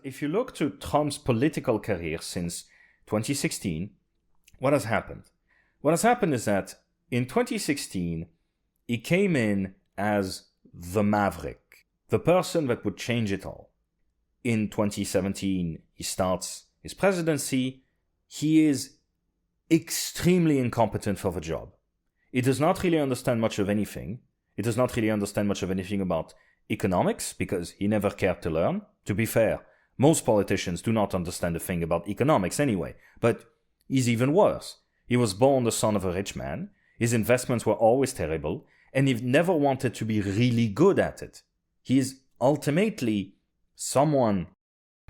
If you look to Trump's political career since 2016, what has happened? What has happened is that in 2016, he came in as the maverick, the person that would change it all. In 2017, he starts his presidency. He is extremely incompetent for the job. He does not really understand much of anything. He does not really understand much of anything about economics because he never cared to learn. To be fair, most politicians do not understand a thing about economics anyway, but he's even worse. He was born the son of a rich man, his investments were always terrible, and he never wanted to be really good at it. He is ultimately someone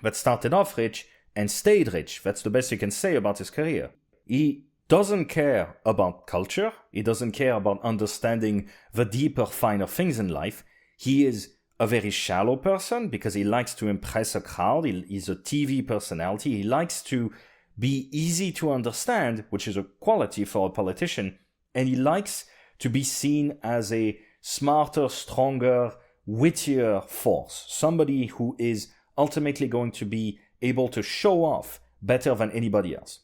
that started off rich and stayed rich. That's the best you can say about his career. He doesn't care about culture. He doesn't care about understanding the deeper, finer things in life. He is a very shallow person because he likes to impress a crowd. He's a TV personality. He likes to be easy to understand, which is a quality for a politician. And he likes to be seen as a smarter, stronger, wittier force. Somebody who is ultimately going to be able to show off better than anybody else.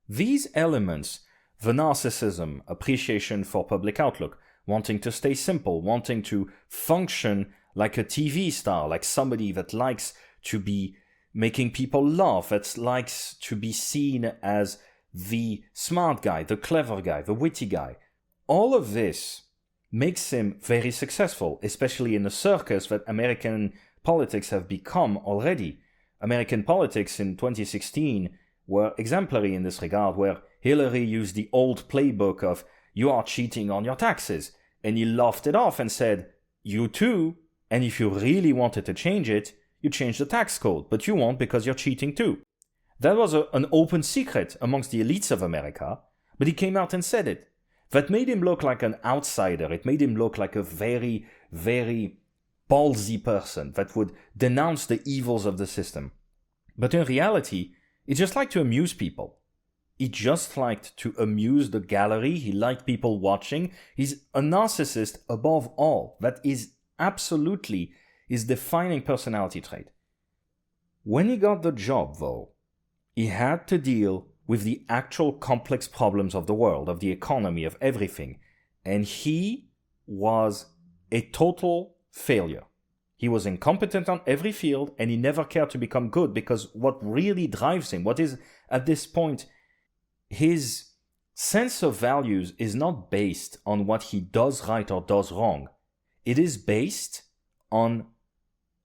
These elements, the narcissism, appreciation for public outlook, wanting to stay simple, wanting to function like a TV star, like somebody that likes to be making people laugh, that likes to be seen as the smart guy, the clever guy, the witty guy. All of this makes him very successful, especially in the circus that American politics have become already. American politics in 2016 were exemplary in this regard, where Hillary used the old playbook of "you are cheating on your taxes," and he laughed it off and said, "You too, and if you really wanted to change it, you change the tax code, but you won't because you're cheating too." That was an open secret amongst the elites of America, but he came out and said it. That made him look like an outsider. It made him look like a very, very ballsy person that would denounce the evils of the system. But in reality, he just liked to amuse people. He just liked to amuse the gallery. He liked people watching. He's a narcissist above all. That is absolutely his defining personality trait. When he got the job, though, he had to deal with the actual complex problems of the world, of the economy, of everything. And he was a total failure. He was incompetent on every field, and he never cared to become good, because what really drives him, what is at this point his sense of values, is not based on what he does right or does wrong. It is based on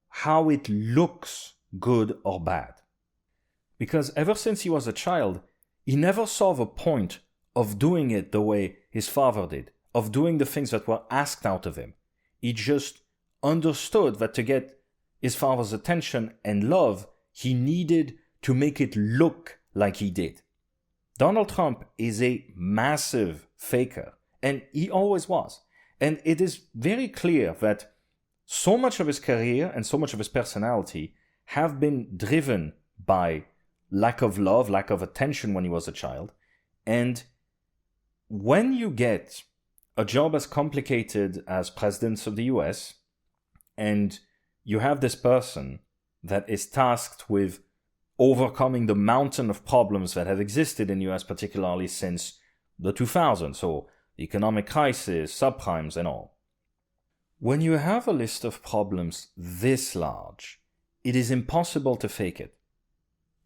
how it looks good or bad. Because ever since he was a child, he never saw the point of doing it the way his father did, of doing the things that were asked out of him. He just understood that to get his father's attention and love, he needed to make it look like he did. Donald Trump is a massive faker, and he always was. And it is very clear that so much of his career and so much of his personality have been driven by lack of love, lack of attention when he was a child. And when you get a job as complicated as president of the US, and you have this person that is tasked with overcoming the mountain of problems that have existed in the US, particularly since the 2000s, so the economic crisis, subprimes, and all. When you have a list of problems this large, it is impossible to fake it.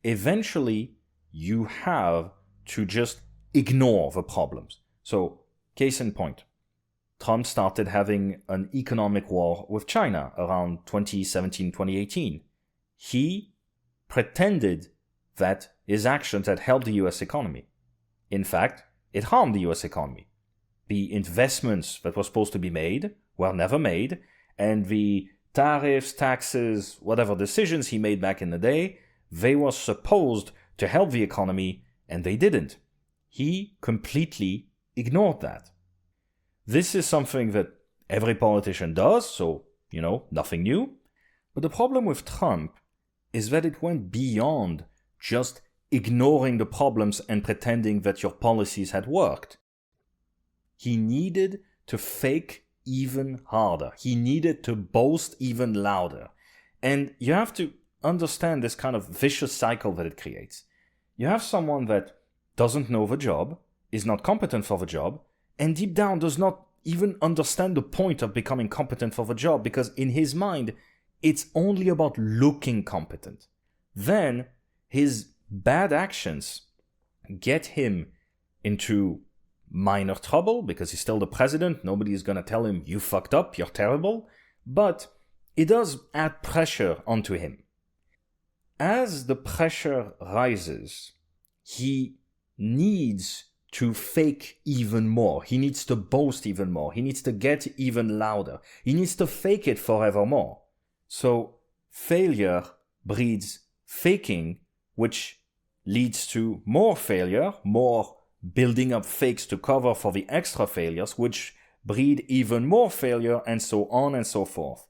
Eventually, you have to just ignore the problems. So, case in point, Trump started having an economic war with China around 2017-2018. He pretended that his actions had helped the US economy. In fact, it harmed the US economy. The investments that were supposed to be made were never made, and the tariffs, taxes, whatever decisions he made back in the day, they were supposed to help the economy, and they didn't. He completely ignored that. This is something that every politician does, so, nothing new. But the problem with Trump is that it went beyond just ignoring the problems and pretending that your policies had worked. He needed to fake even harder. He needed to boast even louder. And you have to understand this kind of vicious cycle that it creates. You have someone that doesn't know the job, is not competent for the job, and deep down does not even understand the point of becoming competent for the job, because in his mind, it's only about looking competent. Then his bad actions get him into minor trouble because he's still the president. Nobody is going to tell him, you fucked up, you're terrible. But it does add pressure onto him. As the pressure rises, he needs to fake even more. He needs to boast even more. He needs to get even louder. He needs to fake it forevermore. So failure breeds faking, which leads to more failure, more building up fakes to cover for the extra failures, which breed even more failure, and so on and so forth.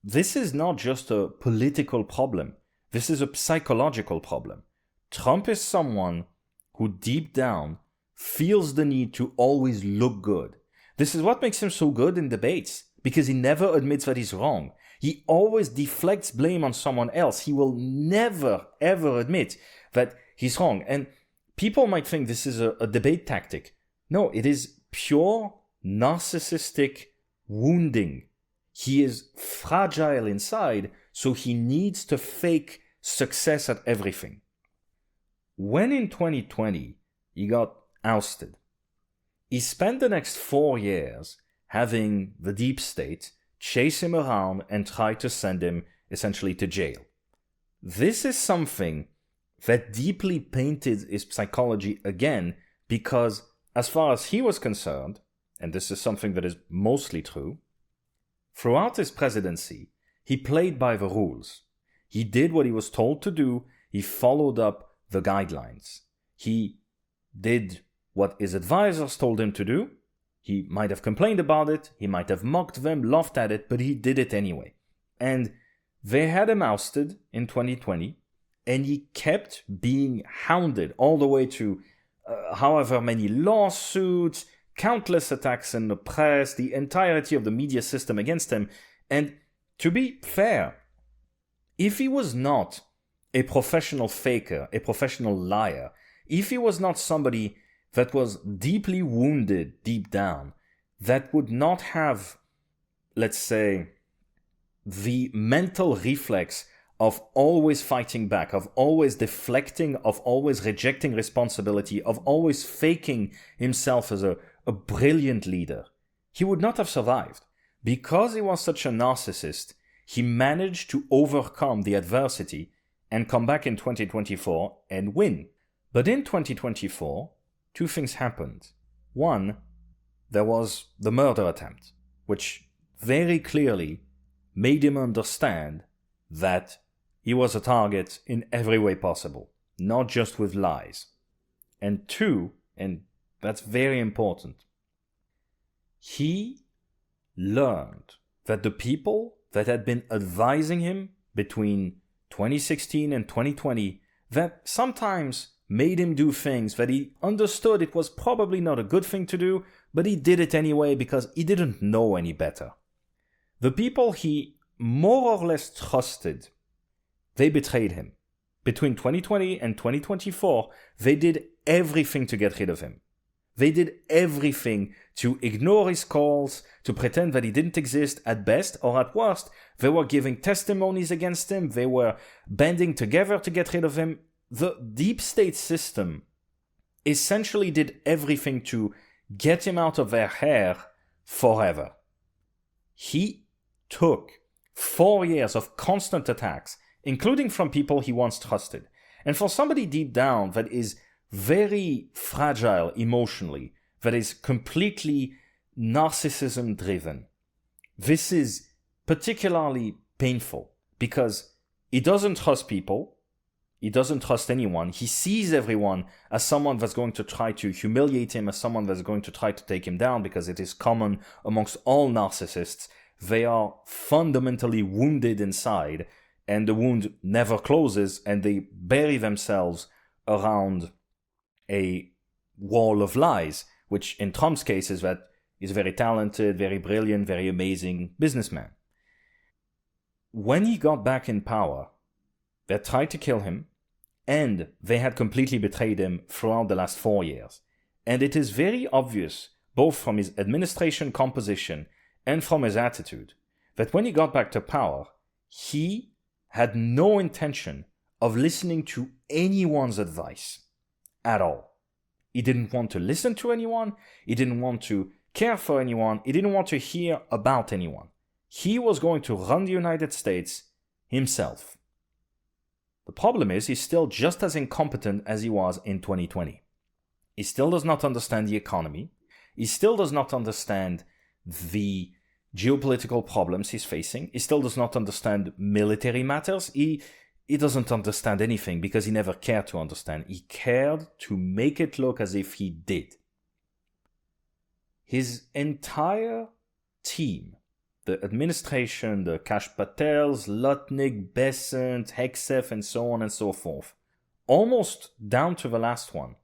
This is not just a political problem. This is a psychological problem. Trump is someone who deep down feels the need to always look good. This is what makes him so good in debates, because he never admits that he's wrong. He always deflects blame on someone else. He will never, ever admit that he's wrong. And people might think this is a debate tactic. No, it is pure narcissistic wounding. He is fragile inside, so he needs to fake success at everything. When in 2020 he got ousted, he spent the next 4 years having the deep state chase him around and try to send him essentially to jail. This is something that deeply painted his psychology again, because as far as he was concerned, and this is something that is mostly true, throughout his presidency, he played by the rules. He did what he was told to do. He followed up the guidelines. He did what his advisors told him to do. He might have complained about it. He might have mocked them, laughed at it, but he did it anyway. And they had him ousted in 2020, and he kept being hounded all the way to however many lawsuits, countless attacks in the press, the entirety of the media system against him. And to be fair, if he was not a professional faker, a professional liar, if he was not somebody that was deeply wounded deep down, that would not have, let's say, the mental reflex of always fighting back, of always deflecting, of always rejecting responsibility, of always faking himself as a brilliant leader, he would not have survived. Because he was such a narcissist, he managed to overcome the adversity and come back in 2024 and win. But in 2024, 2 things happened. One, there was the murder attempt, which very clearly made him understand that he was a target in every way possible, not just with lies. And 2, and that's very important, he learned that the people that had been advising him between 2016 and 2020, that sometimes made him do things that he understood it was probably not a good thing to do, but he did it anyway because he didn't know any better. The people he more or less trusted, they betrayed him. Between 2020 and 2024, they did everything to get rid of him. They did everything to ignore his calls, to pretend that he didn't exist at best, or at worst, they were giving testimonies against him, they were banding together to get rid of him. The deep state system essentially did everything to get him out of their hair forever. He took 4 years of constant attacks, including from people he once trusted. And for somebody deep down that is very fragile emotionally, that is completely narcissism driven, this is particularly painful because he doesn't trust people, he doesn't trust anyone, he sees everyone as someone that's going to try to humiliate him, as someone that's going to try to take him down, because it is common amongst all narcissists. They are fundamentally wounded inside, and the wound never closes, and they bury themselves around a wall of lies, which in Trump's case is that he's a very talented, very brilliant, very amazing businessman. When he got back in power, that tried to kill him, and they had completely betrayed him throughout the last 4 years. And it is very obvious, both from his administration composition and from his attitude, that when he got back to power, he had no intention of listening to anyone's advice at all. He didn't want to listen to anyone, he didn't want to care for anyone, he didn't want to hear about anyone. He was going to run the United States himself. The problem is he's still just as incompetent as he was in 2020. He still does not understand the economy. He still does not understand the geopolitical problems he's facing. He still does not understand military matters. He doesn't understand anything because he never cared to understand. He cared to make it look as if he did. His entire team, the administration, the Kash Patels, Lutnick, Besant, Hegseth, and so on and so forth, almost down to the last one,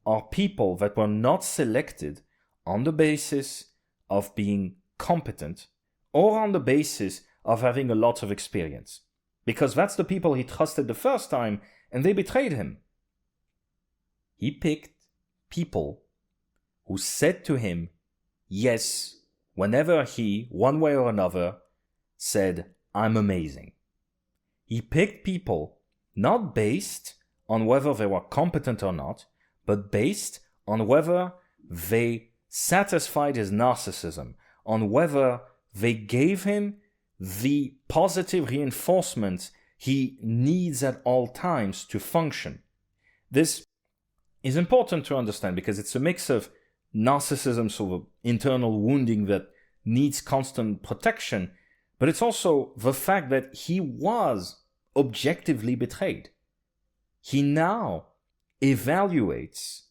are people that were not selected on the basis of being competent or on the basis of having a lot of experience. Because that's the people he trusted the first time and they betrayed him. He picked people who said to him, yes, whenever he, one way or another, said, I'm amazing. He picked people not based on whether they were competent or not, but based on whether they satisfied his narcissism, on whether they gave him the positive reinforcement he needs at all times to function. This is important to understand because it's a mix of narcissism, sort of internal wounding that needs constant protection, but it's also the fact that he was objectively betrayed. He now evaluates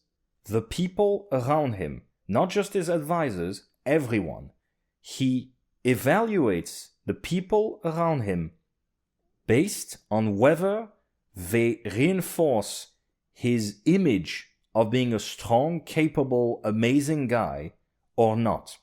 the people around him, not just his advisors, everyone. He evaluates the people around him based on whether they reinforce his image of being a strong, capable, amazing guy or not.